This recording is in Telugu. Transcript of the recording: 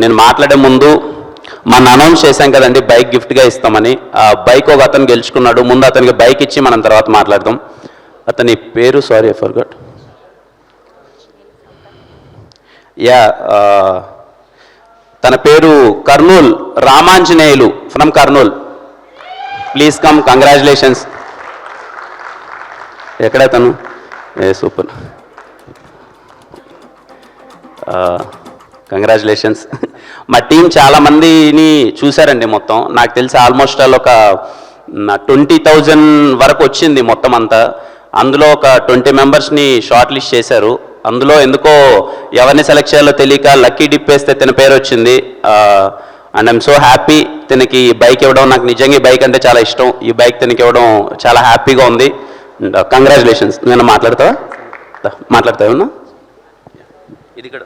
నేను మాట్లాడే ముందు మన అనౌన్స్ చేశాం కదండి బైక్ గిఫ్ట్గా ఇస్తామని. ఆ బైక్ ఒక అతను గెలుచుకున్నాడు. ముందు అతనికి బైక్ ఇచ్చి మనం తర్వాత మాట్లాడదాం. అతని పేరు సారీ ఐ ఫర్గాట్. యా, తన పేరు Kurnool Ramanjaneyulu from Kurnool. Please come. Congratulations. ఎక్కడ తను? ఏ సూపర్, కంగ్రాచులేషన్స్. మా టీం చాలామందిని చూశారండి. మొత్తం నాకు తెలిసి ఆల్మోస్ట్ ఆల్ ఒక 20,000 వరకు వచ్చింది మొత్తం అంతా. అందులో ఒక 20 మెంబర్స్ని షార్ట్ లిస్ట్ చేశారు. అందులో ఎందుకో ఎవరిని సెలెక్ట్ చేయాలో తెలియక లక్కీ డిప్ వేస్తే తన పేరు వచ్చింది. అండ్ ఐఎమ్ సో హ్యాపీ తనకి బైక్ ఇవ్వడం. నాకు నిజంగా ఈ బైక్ అంటే చాలా ఇష్టం. ఈ బైక్ తనకి ఇవ్వడం చాలా హ్యాపీగా ఉంది. కంగ్రాచులేషన్స్. నేను మాట్లాడతావా? మాట్లాడతావునా? ఇది కూడా